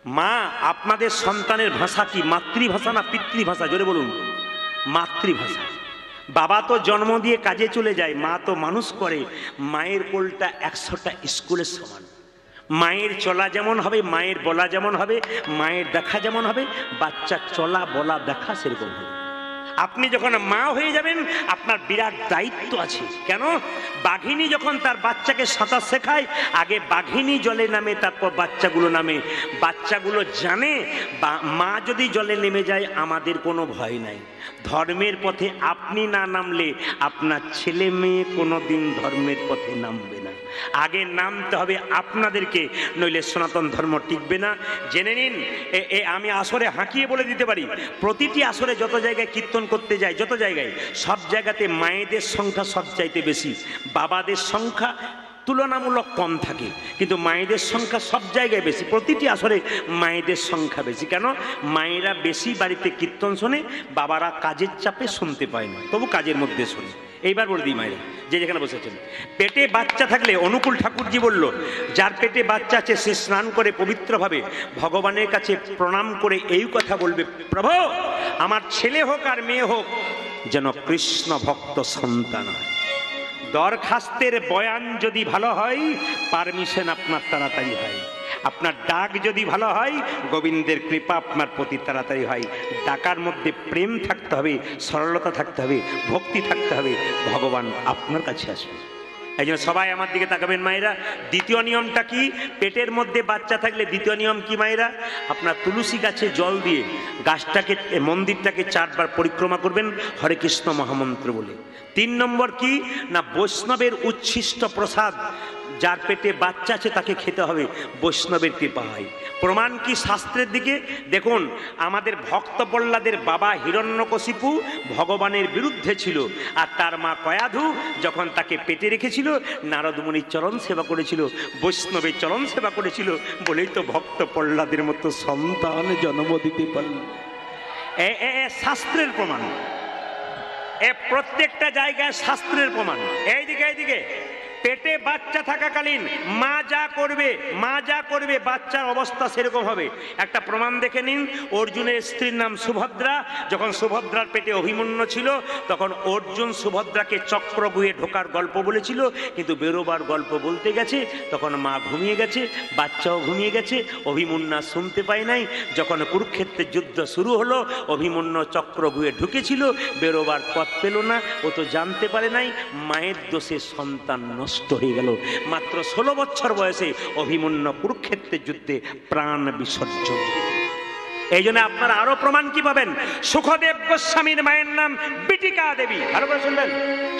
মা আপনাদের সন্তানের ভাষা কি? মাতৃভাষা না পিতৃভাষা? জোরে বলুন। মাতৃভাষা। বাবা তো জন্ম দিয়ে কাজে চলে যায়, মা তো মানুষ করে। মায়ের কোলটা 100টা স্কুলের সমান। মায়ের চলা যেমন হবে, মায়ের বলা যেমন হবে, মায়ের দেখা যেমন হবে, বাচ্চার চলা বলা দেখা সেরকম হবে। আপনি যখন মা হয়ে যাবেন আপনার বিরাট দায়িত্ব আছে। কেন? বাঘিনী যখন তার বাচ্চাকে সাঁতার শেখায়, আগে বাঘিনী জলে নামে, তারপর বাচ্চাগুলো নামে। বাচ্চাগুলো জানে মা যদি জলে নেমে যায় আমাদের কোনো ভয় নাই। ধর্মের পথে আপনি না নামলে আপনার ছেলে মেয়ে কোনোদিন ধর্মের পথে নামবে না। আগে নামতে হবে আপনাদেরকে, নইলে সনাতন ধর্ম টিকবে না। জেনে নিন, আমি আসরে হাঁকিয়ে বলে দিতে পারি, প্রতিটি আসরে যত জায়গায় কীর্তন করতে যায়, যত জায়গায়, সব জায়গাতে মায়েদের সংখ্যা সবচাইতে বেশি। বাবাদের সংখ্যা তুলনামূলক কম থাকে, কিন্তু মায়েদের সংখ্যা সব জায়গায় বেশি। প্রতিটি আসরে মায়েদের সংখ্যা বেশি। কেন? মায়েরা বেশি বাড়িতে কীর্তন শোনে, বাবারা কাজের চাপে শুনতে পায় না, তবু কাজের মধ্যে শোনে। এইবার বলে দিই, মায়েরা যে যেখানে বসেছেন, পেটে বাচ্চা থাকলে অনুকূল ঠাকুরজি বলল, যার পেটে বাচ্চা আছে সে স্নান করে পবিত্রভাবে ভগবানের কাছে প্রণাম করে এই কথা বলবে, প্রভু আমার ছেলে হোক আর মেয়ে হোক যেন কৃষ্ণ ভক্ত সন্তান হয়। দরখাস্তের বয়ান যদি ভালো হয়, পারমিশন আপনার তাড়াতাড়ি হয়। আপনার ডাক যদি ভালো হয়, গোবিন্দের কৃপা আপনার প্রতি তাড়াতাড়ি হয়। ডাকার মধ্যে প্রেম থাকতে হবে, সরলতা থাকতে হবে, ভক্তি থাকতে হবে, ভগবান আপনার কাছে আসবে। এই জন্য সবাই আমার দিকে তাকাবেন মায়েরা। দ্বিতীয় নিয়মটা কি? পেটের মধ্যে বাচ্চা থাকলে দ্বিতীয় নিয়ম কি মায়েরা? আপনার তুলসী গাছে জল দিয়ে গাছটাকে, মন্দিরটাকে 4 বার পরিক্রমা করবেন হরে কৃষ্ণ মহামন্ত্র বলে। 3 নম্বর কি না, বৈষ্ণবের উচ্ছিষ্ট প্রসাদ যার পেটে বাচ্চা আছে তাকে খেতে হবে, বৈষ্ণবের কৃপা হয়। প্রমাণ কি? শাস্ত্রের দিকে দেখুন, আমাদের ভক্ত প্রহ্লাদের বাবা হিরণ্যকশিপু ভগবানের বিরুদ্ধে ছিল, আর তার মা কয়াধু যখন তাকে পেটে রেখেছিল নারদ মুনির চরণ সেবা করেছিল, বৈষ্ণবের চরণ সেবা করেছিল, বলেই তো ভক্ত প্রহ্লাদের মতো সন্তান জন্ম দিতে পারল। শাস্ত্রের প্রমাণ, প্রত্যেকটা জায়গায় শাস্ত্রের প্রমাণ। এইদিকে পেটে বাচ্চা থাকাকালীন মা যা করবে বাচ্চার অবস্থা সেরকম হবে। একটা প্রমাণ দেখে নিন, অর্জুনের স্ত্রীর নাম সুভদ্রা। যখন সুভদ্রার পেটে অভিমন্যু ছিল তখন অর্জুন সুভদ্রাকে চক্রগুহে ঢোকার গল্প বলেছিল, কিন্তু বেরোবার গল্প বলতে গেছে তখন মা ঘুমিয়ে গেছে, বাচ্চাও ঘুমিয়ে গেছে, অভিমন্যু শুনতে পায় নাই। যখন কুরুক্ষেত্রের যুদ্ধ শুরু হলো, অভিমন্যু চক্রগুহে ঢুকেছিল, বেরোবার পথ পেল না, ও তো জানতে পারে নাই। মায়ের দোষে সন্তান নষ্ট হয়ে গেল। মাত্র 16 বছর বয়সে অভিমন্যু কুরুক্ষেত্রের যুদ্ধে প্রাণ বিসর্জন। এই জন্য আপনারা আরো প্রমাণ কি পাবেন? সুখদেব গোস্বামীর মায়ের নাম বিটিকা দেবী। ভালো করে শুনবেন,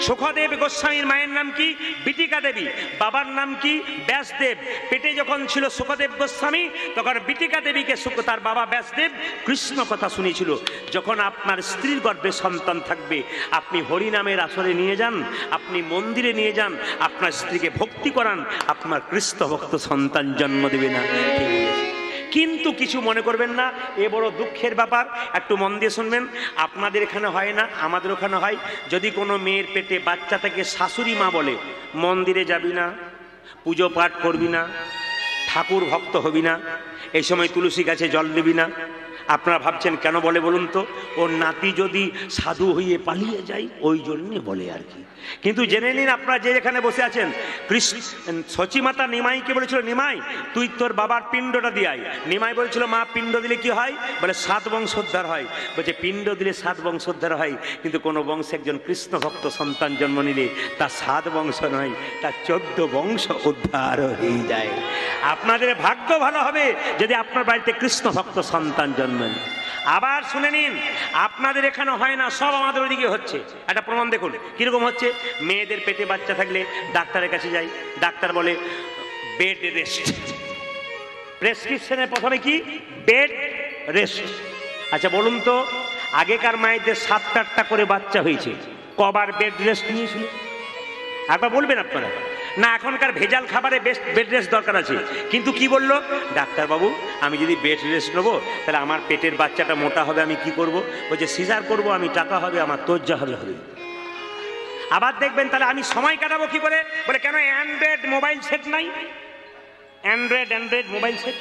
সুখদেব গোস্বামীর মায়ের নাম কি? বিটিকা দেবী। বাবার নাম কি? ব্যাসদেব। পেটে যখন ছিল সুখদেব গোস্বামী তখন বিটিকা দেবীকে তার বাবা ব্যাসদেব কৃষ্ণ কথা শুনিয়েছিল। যখন আপনার স্ত্রীর গর্ভে সন্তান থাকবে, আপনি হরিনামের আসরে নিয়ে যান, আপনি মন্দিরে নিয়ে যান, আপনার স্ত্রীকে ভক্তি করান, আপনার কৃষ্ণ ভক্ত সন্তান জন্ম দেবে না। কিন্তু কিছু মনে করবেন না, এ বড় দুঃখের ব্যাপার। একটু মন দিয়ে শুনবেন। আপনাদের এখানে হয় না, আমাদের ওখানে হয়। যদি কোনো মেয়ের পেটে বাচ্চা থেকে শাশুড়ি মা বলে মন্দিরে যাবি না, পুজো পাঠ করবি না, ঠাকুর ভক্ত হবি না, এই সময় তুলসী গাছে জল দিবি না, আপনারা ভাবছেন কেন বলে বলুন তো? ওর নাতি যদি সাধু হয়ে পালিয়ে যায় ওই জন্যে বলে আর কি। কিন্তু জেনে নিন, আপনারা যে এখানে বসে আছেন, সচিমাতা নিমাইকে বলেছিল, নিমাই তুই তোর বাবার পিণ্ডটা দিয়ে আয়। নিমাই বলেছিল, মা পিণ্ড দিলে কি হয়? বলে 7 বংশোদ্ধার হয়। বলছে পিণ্ড দিলে 7 বংশোদ্ধার হয়, কিন্তু কোনো বংশে একজন কৃষ্ণ ভক্ত সন্তান জন্ম নিলে তার 7 বংশ নয়, তার 14 বংশ উদ্ধার হয়ে যায়। আপনাদের ভাগ্য ভালো হবে যদি আপনার বাড়িতে কৃষ্ণ ভক্ত সন্তান জন্ম। আবার শুনে নিন, আপনাদের এখানে হয় না, সব আমাদের ওইদিকে হচ্ছে। একটা প্রমাণ দেখুন কিরকম হচ্ছে। মেয়েদের পেটে বাচ্চা থাকলে ডাক্তারের কাছে যাই, ডাক্তার বলে বেড রেস্ট। প্রেসক্রিপশনের প্রথমে কি? Bed rest. আচ্ছা বলুন তো, আগেকার মায়েদের 7-8টা করে বাচ্চা হয়েছে, কবার বেড রেস্ট নিয়েছিল? একবার বলবেন আপনারা। না, এখনকার ভেজাল খাবারে বেড রেস্ট দরকার আছে। কিন্তু কি বলল ডাক্তারবাবু, আমি যদি বেড রেস্ট নেবো তাহলে আমার পেটের বাচ্চাটা মোটা হবে, আমি কি করব? বলছে সিজার করব, আমি টাকা হবে, আমার তোজ্জা হবে। আবার দেখবেন তাহলে আমি সময় কাটাবো কি করে? বলে কেন অ্যান্ড্রয়েড মোবাইল সেট নাই? Android mobile set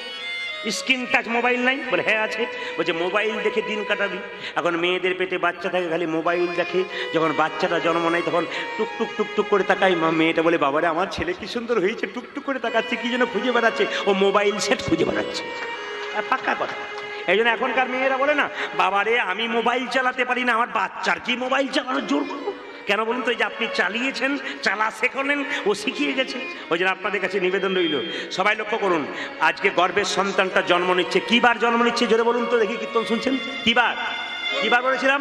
screen touch mobile নাই? বলে হ্যাঁ আছে। বলছে মোবাইল দেখে দিন কাটাবি। এখন মেয়েদের পেটে বাচ্চা থাকে, খালি মোবাইল দেখে। যখন বাচ্চাটা জন্ম নেয় তখন টুকটুক টুকটুক করে তাকায়। মেয়েটা বলে বাবারে আমার ছেলে কি সুন্দর হয়েছে, টুকটুক করে তাকাচ্ছে, কি যেন খুঁজে বেড়াচ্ছে। ও মোবাইল সেট খুঁজে বেড়াচ্ছে। পাক্কা কথা। এই জন্য এখনকার মেয়েরা বলে না, বাবারে আমি মোবাইল চালাতে পারি না, আমার বাচ্চার কি মোবাইল চালানোর জোর করবো? কেন বলুন তো? এই যে আপনি চালিয়েছেন, চালা শেখালেন, ও শিখিয়ে গেছে। ওই জন্য আপনাদের কাছে নিবেদন রইল, সবাই লক্ষ্য করুন, আজকে গর্ভের সন্তানটা জন্ম নিচ্ছে। কি বার জন্ম নিচ্ছে জোরে বলুন তো দেখি, কীর্তন শুনছেন? কি বার? কি বার বলেছিলাম?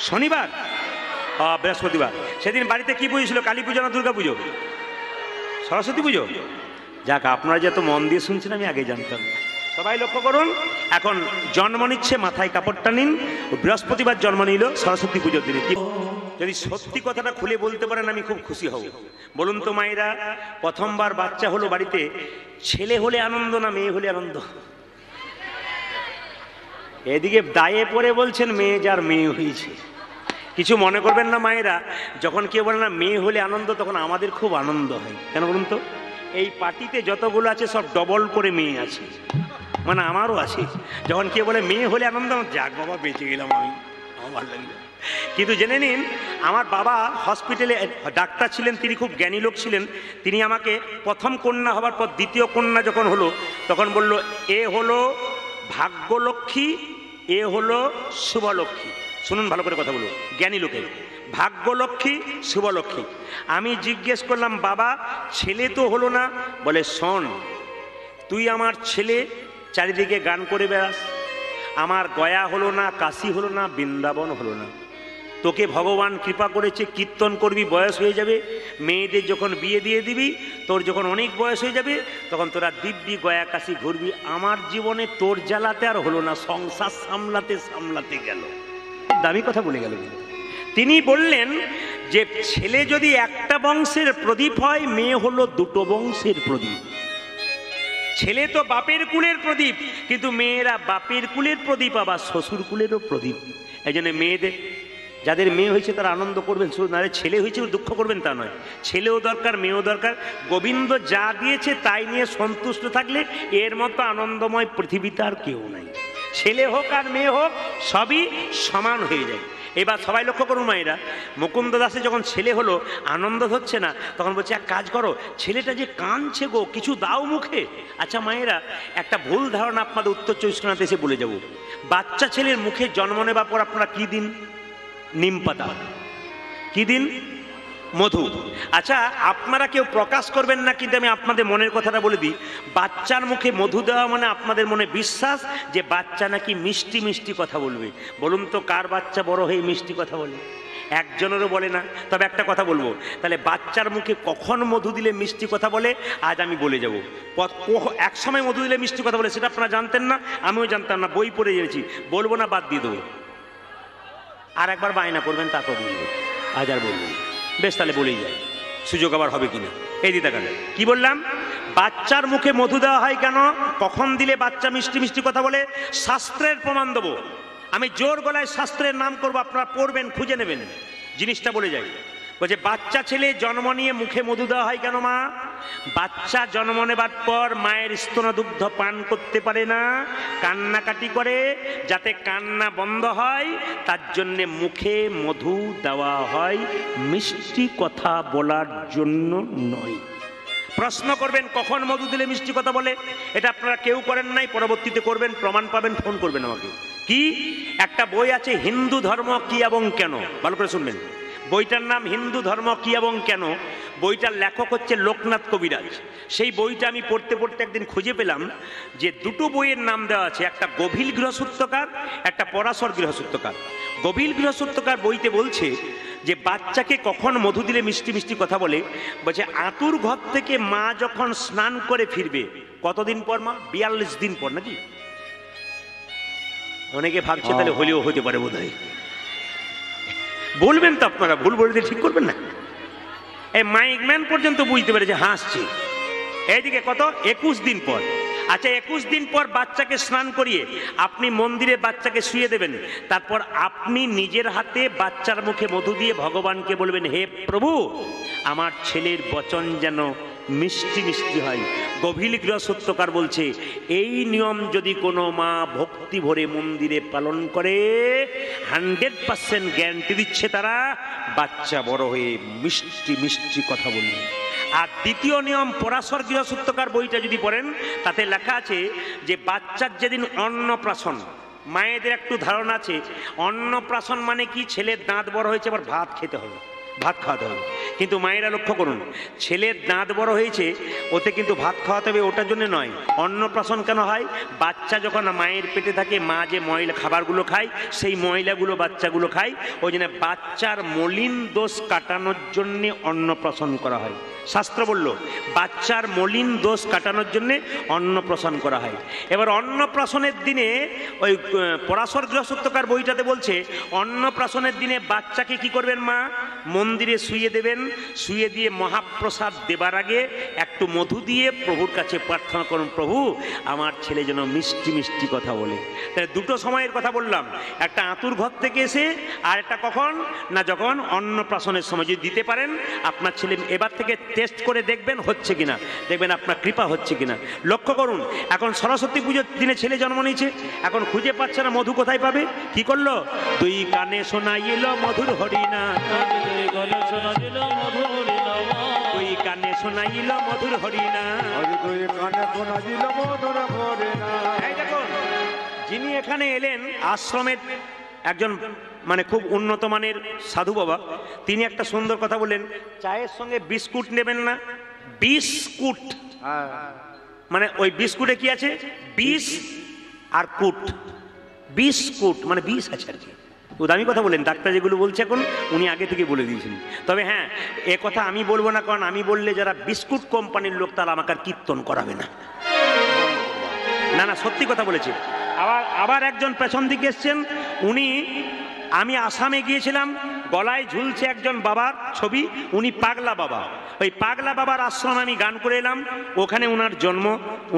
শনিবার, বৃহস্পতিবার। সেদিন বাড়িতে কি পুজো ছিল? কালী পুজো না দুর্গা পুজো? সরস্বতী পুজো? যাক, আপনারা যে এত মন দিয়ে শুনছেন আমি আগে জানতাম। সবাই লক্ষ্য করুন, এখন জন্ম নিচ্ছে, মাথায় কাপড়টা নিন। বৃহস্পতিবার জন্ম নিল, সরস্বতী পুজোর দিনে। যদি সত্যি কথাটা খুলে বলতে পারেন আমি খুব খুশি হব। বলুন তো মায়েরা, প্রথমবার বাচ্চা হলো বাড়িতে, ছেলে হলে আনন্দ না মেয়ে হলে আনন্দ? এদিকে দায়ে পড়ে বলছেন মেয়ে যার মেয়ে হয়েছে। কিছু মনে করবেন না মায়েরা, যখন কেউ বলে না মেয়ে হলে আনন্দ, তখন আমাদের খুব আনন্দ হয়। কেন বলুন তো? এই পার্টিতে যতগুলো আছে সব ডবল করে মেয়ে আছে, মানে আমারও আছে। যখন কেউ বলে মেয়ে হলে আনন্দ, যাক বাবা বেঁচে গেলাম আমি, আমার ভালো লাগলো। কিন্তু জেনে নিন, আমার বাবা হসপিটালে ডাক্তার ছিলেন, তিনি খুব জ্ঞানী লোক ছিলেন। তিনি আমাকে প্রথম কন্যা হবার পর দ্বিতীয় কন্যা যখন হলো, তখন বলল এ হলো ভাগ্যলক্ষ্মী, এ হলো শুভলক্ষ্মী। শুনুন ভালো করে কথা বলুন, জ্ঞানী লোকের, ভাগ্যলক্ষ্মী শুভলক্ষ্মী। আমি জিজ্ঞেস করলাম বাবা ছেলে তো হলো না? বলে শোন, তুই আমার ছেলে, চারিদিকে গান করে বেড়াস, আমার গয়া হলো না, কাশী হলো না, বৃন্দাবন হলো না। তোকে ভগবান কৃপা করেছে, কীর্তন করবি, বয়স হয়ে যাবে, মেয়েদের যখন বিয়ে দিয়ে দিবি, তোর যখন অনেক বয়স হয়ে যাবে, তখন তোরা দিব্যি গয়া কাশী ঘুরবি। আমার জীবনে তোর জ্বালাতে আর হলো না, সংসার সামলাতে সামলাতে গেল। দামি কথা বলে গেল। তিনি বললেন যে ছেলে যদি একটা বংশের প্রদীপ হয়, মেয়ে হলো দুটো বংশের প্রদীপ। ছেলে তো বাপের কুলের প্রদীপ, কিন্তু মেয়েরা বাপের কুলের প্রদীপ, আবার শ্বশুর কুলেরও প্রদীপ। এই জন্য মেয়েদের, যাদের মেয়ে হয়েছে তারা আনন্দ করবেন, শুধু না ছেলে হয়েছে দুঃখ করবেন তা নয়। ছেলেও দরকার, মেয়েও দরকার। গোবিন্দ যা দিয়েছে তাই নিয়ে সন্তুষ্ট থাকলে এর মতো আনন্দময় পৃথিবীতে আর কেউ নাই। ছেলে হোক আর মেয়ে হোক, সবই সমান হয়ে যায়। এবার সবাই লক্ষ্য করুন মায়েরা, মুকুন্দ দাসে যখন ছেলে হলো, আনন্দ হচ্ছে না, তখন বলছে এক কাজ করো, ছেলেটা যে কাঁদছে গো, কিছু দাও মুখে। আচ্ছা মায়েরা, একটা ভুল ধারণা আপনাদের উত্তর 24 পরগনাতে এসে বলে যাব। বাচ্চা ছেলের মুখে জন্ম নেবার পর আপনারা কি দিন? নিম পাতা। কি দিন? মধু। আচ্ছা, আপনারা কেউ প্রকাশ করবেন না, কিন্তু আমি আপনাদের মনের কথাটা বলে দিই। বাচ্চার মুখে মধু দেওয়া মানে আপনাদের মনে বিশ্বাস যে বাচ্চা নাকি মিষ্টি মিষ্টি কথা বলবে। বলুন তো কার বাচ্চা বড় হয়ে মিষ্টি কথা বলে? একজনেরও বলে না। তবে একটা কথা বলবো, তাহলে বাচ্চার মুখে কখন মধু দিলে মিষ্টি কথা বলে আজ আমি বলে যাব। এক সময় মধু দিলে মিষ্টি কথা বলে, সেটা আপনারা জানতেন না, আমিও জানতাম না, বই পড়ে জেনেছি। বলবো না, বাদ দিয়ে দেবো। আর একবার বায়না করবেন, তারপর বলবো। আজ আর বলবো, বেশ তাহলে বলেই যায়, সুযোগ আবার হবে কিনা। এই দিতে গেলে কি বললাম, বাচ্চার মুখে মধু দেওয়া হয় কেন, কখন দিলে বাচ্চা মিষ্টি মিষ্টি কথা বলে? শাস্ত্রের প্রমাণ দেবো আমি, জোর গলায় শাস্ত্রের নাম করবো, আপনারা পড়বেন, খুঁজে নেবেন, জিনিসটা বলে যাই। বলছে বাচ্চা ছেলে জন্ম নিয়ে মুখে মধু দেওয়া হয় কেন মা? বাচ্চা জন্ম নেবার পর মায়ের স্তনদুগ্ধ পান করতে পারে না, কান্নাকাটি করে, যাতে কান্না বন্ধ হয় তার জন্যে মুখে মধু দেওয়া হয়, মিষ্টি কথা বলার জন্য নয়। প্রশ্ন করবেন কখন মধু দিলে মিষ্টি কথা বলে, এটা আপনারা কেউ করেন নাই, পরবর্তীতে করবেন, প্রমাণ পাবেন, ফোন করবেন আমাকে। কি একটা বই আছে, হিন্দু ধর্ম কি এবং কেন, ভালো করে শুনবেন। বইটার নাম হিন্দু ধর্ম কি এবং কেন। বইটার লেখক হচ্ছে লোকনাথ কবিরাজ। সেই বইটা আমি পড়তে পড়তে একদিন খুঁজে পেলাম যে দুটো বইয়ের নাম দেওয়া আছে, একটা গভীর গৃহসূত্রকার, একটা পরাশর গৃহসূত্রকার। গভীর গৃহসূত্রকার বইতে বলছে যে বাচ্চাকে কখন মধু দিলে মিষ্টি মিষ্টি কথা বলে, বলছে আতুর ঘর থেকে মা যখন স্নান করে ফিরবে, কতদিন পর মা? 42 দিন পর, নাকি? অনেকে ভাবছে তাহলে হলেও হতে পারে বোধ হয়। বলবেন তো আপনারা, ভুল বলতে ঠিক করবেন না। এই মাইক ম্যান পর্যন্ত বুঝতে পেরেছে, হাসছে। এইদিকে কত? 21 দিন পর। আচ্ছা, 21 দিন পর বাচ্চাকে স্নান করিয়ে আপনি মন্দিরে বাচ্চাকে শুয়ে দেবেন, তারপর আপনি নিজের হাতে বাচ্চার মুখে মধু দিয়ে ভগবানকে বলবেন, হে প্রভু, আমার ছেলের বচন যেন মিষ্টি মিষ্টি হয়। গভীর গৃহসূত্রকার বলছে এই নিয়ম যদি কোনো মা ভক্তি ভরে মন্দিরে পালন করে 100% গ্যারান্টি দিচ্ছে তারা বাচ্চা বড় হয়ে মিষ্টি মিষ্টি কথা বলবে। আর দ্বিতীয় নিয়ম পরাশর গৃহসূত্রকার বইটা যদি পড়েন তাতে লেখা আছে যে বাচ্চার যেদিন অন্নপ্রাশন, মায়েদের একটু ধারণা আছে অন্নপ্রাশন মানে কি ছেলের দাঁত বড় হয়েছে আবার ভাত খেতে হবে, ভাত খাওয়াতে হবে। কিন্তু মায়েরা লক্ষ্য করুন ছেলের দাঁত বড় হয়েছে ওতে কিন্তু ভাত খাওয়াতে হবে ওটার জন্য নয়। অন্নপ্রাশন কেন হয়? বাচ্চা যখন মায়ের পেটে থাকে মা যে ময়লা খাবারগুলো খায় সেই ময়লাগুলো বাচ্চাগুলো খায়, ওই জন্য বাচ্চার মলিন দোষ কাটানোর জন্যে অন্নপ্রাশন করা হয়। শাস্ত্র বলল বাচ্চার মলিন দোষ কাটানোর জন্যে অন্নপ্রাশন করা হয়। এবার অন্নপ্রাশনের দিনে ওই পরাশর গৃহসূত্রকার বইটাতে বলছে অন্নপ্রাশনের দিনে বাচ্চাকে কি করবেন মা? মন্দিরে শুইয়ে দেবেন, শুইয়ে দিয়ে মহাপ্রসাদ দেবার আগে একটু মধু দিয়ে প্রভুর কাছে প্রার্থনা করুন, প্রভু আমার ছেলে যেন মিষ্টি মিষ্টি কথা বলে। তাহলে দুটো সময়ের কথা বললাম, একটা আতুর ঘর থেকে এসে আর একটা কখন না যখন অন্নপ্রাশনের সময়। যদি দিতে পারেন আপনার ছেলে এবার থেকে টেস্ট করে দেখবেন হচ্ছে কিনা, দেখবেন আপনার কৃপা হচ্ছে কিনা। লক্ষ্য করুন এখন সরস্বতী পুজোর দিনে ছেলে জন্ম নিয়েছে, এখন খুঁজে পাচ্ছে না মধু কোথায় পাবে, কি করলো? দুই কানে শোনাইল মধুর হরিনা, দুই কানে শোনাইল মধুর হরিনা। এই দেখুন যিনি এখানে এলেন আশ্রমের একজন মানে খুব উন্নত মানের সাধু বাবা, তিনি একটা সুন্দর কথা বললেন, চায়ের সঙ্গে বিস্কুট নেবেন না। বিস্কুট মানে ওই বিস্কুটে কি আছে? বিষ আর কুট। বিস্কুট মানে বিষ আছে আর কি। দামি কথা বলেন, ডাক্তার যেগুলো বলছে এখন উনি আগে থেকে বলে দিয়েছেন। তবে হ্যাঁ এ কথা আমি বলবো না, কারণ আমি বললে যারা বিস্কুট কোম্পানির লোক তারা আমাকে আর কীর্তন করাবে না। না না সত্যি কথা বলেছে। আবার একজন পেছন দিকে এসছেন, উনি আমি আসামে গিয়েছিলাম, গলায় ঝুলছে একজন বাবার ছবি, উনি পাগলা বাবা। ওই পাগলা বাবার আশ্রম আমি গান করে এলাম, ওখানে ওনার জন্ম।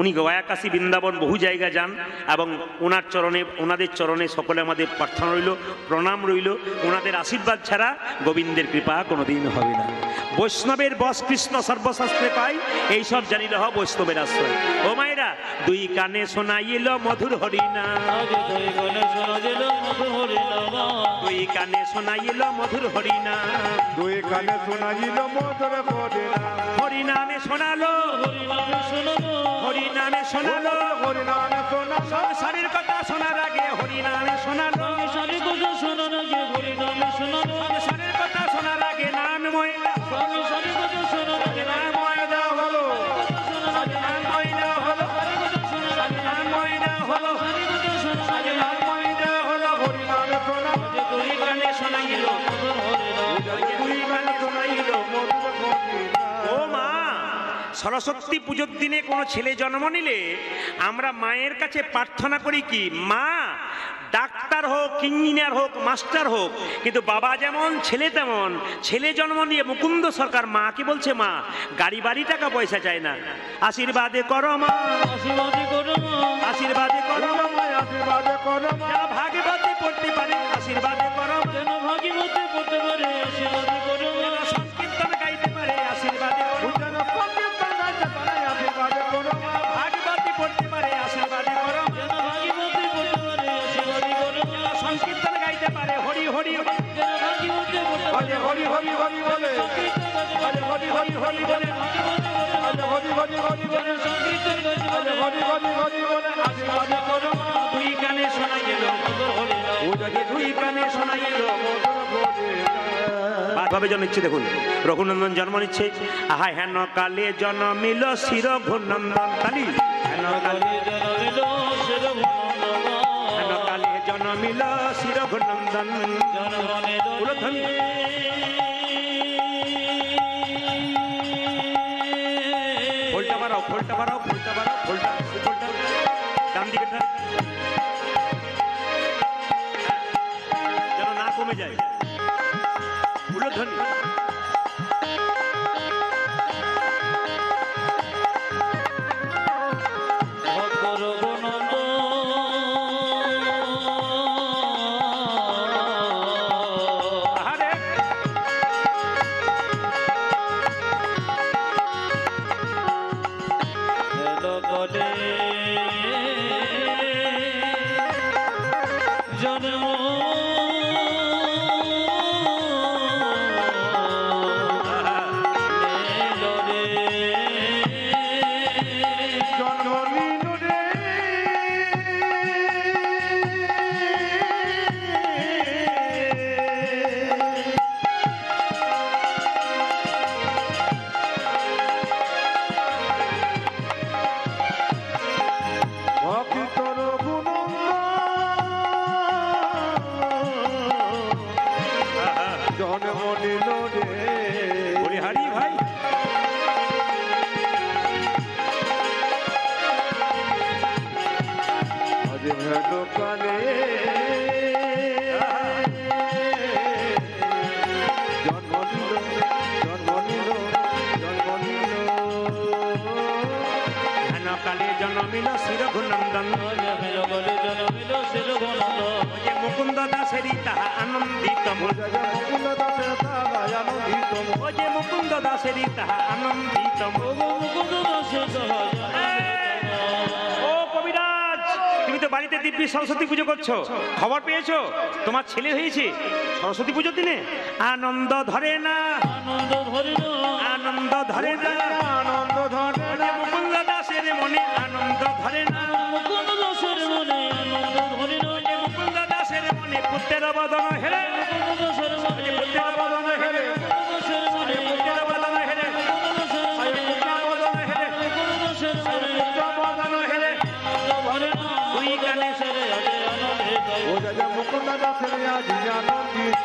উনি গয়া কাশী বৃন্দাবন বহু জায়গা যান এবং ওনার চরণে ওনাদের চরণে সকলে আমাদের প্রার্থনা রইল, প্রণাম রইল। ওনাদের আশীর্বাদ ছাড়া গোবিন্দের কৃপা কোনোদিন হবে না। বৈষ্ণবের বস কৃষ্ণ সর্বশাস্ত্রে পাই, এইসব জানিলে হ বৈষ্ণবের আশ্রয়। ও মায়েরা দুই কানে শোনাইল মধুর হরিনা, দুই কানে শোনাইল মধুর হরিনা, দুই কানে শোনাইল মধুর হরিনা। হরিনামে শোনালো, হরিনামে শোনালো, হরিনামে শোনালো, সংসারের কথা শোনার আগে হরিনামে শোনালো, সংসারের কথা শোনার আগে হরিনামে শোনালো, সংসারের কথা শোনার আগে নামময়, সংসারের কথা শোনার আগে নামময় দাও হলো, নামময় দাও হলো, নামময় দাও হলো, নামময় দাও হলো, হরিনামে শোনালো, দুই কানে শোনাইল, দুই কানে শোনাইল মধুর হরিনা। ও মা, সরস্বতী পুজোর দিনে কোনো ছেলে জন্ম নিলে আমরা মায়ের কাছে প্রার্থনা করি কি, মা ডাক্তার হোক, ইঞ্জিনিয়ার হোক, মাস্টার হোক, কিন্তু বাবা যেমন ছেলে তেমন। ছেলে জন্ম নিয়ে মুকুন্দ সরকার মা কি বলছে, মা গাড়ি বাড়ি টাকা পয়সা চায় না, আশীর্বাদে করো মা, আশীর্বাদে করো মা, আশীর্বাদে করো মা, আশীর্বাদে করো মা, যেন ভাগবতে পড়তে পারে, আশীর্বাদে করো, যেন ভাগবতে পড়তে পারে, আশীর্বাদে করো, যেন সংকীর্তন গাইতে পারে, আশীর্বাদে করো, যেন সংকীর্তন গাইতে পারে, আশীর্বাদে করো মা, ভাগবতে পড়তে পারে, আশীর্বাদে করো, যেন ভাগবতে পড়তে পারে, আশীর্বাদে করো, যেন সংকীর্তন গাইতে পারে, হরি হরি, যেন ভাগবতে পড়তে পারে, হরি হরি হরি বলে, হরি হরি হরি বলে, হরি হরি হরি বলে, সংকীর্তন গাইতে পারে, হরি হরি হরি বলে, আশীর্বাদে করো মা। দুই কানে শোনাই এলো মধুর হরিনাম, দুই কানে শোনাই এলো মধুর হরিনাম। ভাবে জন্মেছে দেখুন, রঘুনন্দন জন্ম নিচ্ছে। আহা হেন কালে জন্মিল শির ঘুনন্দন, কালী হেন কালে জন্মিল শির ঘুনন্দন, হেন কালে জন্মিল শির ঘুনন্দন, উলধ্বনি ফোলটা বাড়াও, ফোলটা বাড়াও, ফোলটা বাড়াও, ফোলটা ফোলটা ডান দিকেটা যেন না কমে যায়, উলধ্বনি। কলে জন্ম হরিহারি ভাই কালে জন্ম নিল জন্ম নিল জন্ম নিল কালে জন্মিল শিরঘুনন্দন জন্মিল শিরঘুনন্দন যে মুকুন্দ দাসেরই তাহা আনন্দিত মুকুন্দ দাসের তাহা আনন্দিত ও যে মুকুন্দ দাসেরই তাহা আনন্দিত মুকুন্দ দাসের ও কবিরাজ, তুমি তো বাড়িতে দিব্যি সরস্বতী পুজো করছো, খবর পেয়েছো তোমার ছেলে হয়েছে? সরস্বতী পুজোর দিনে আনন্দ ধরে না, আনন্দ ধরে না, আনন্দ ধরে না, আনন্দ ধরে না মুকুন্দ দাসের মনে আনন্দ ধরে না, মুকুন্দ দাসের মনে আনন্দ ধরে না, মুকুন্দ দাসের মনে পুত্রের বদন হেরে, মুকুন্দ দাসের মনে পুত্রের বদন হেরে, দাসের মনে পুত্রের বদন হেরে, দাসের মনে পুত্রের বদন হেরে, দাসের মনে পুত্রের বদন হেরে, ধরে না, দুই কানে আনন্দ ও মুকুন্দ দাসের আজ আনন্দিত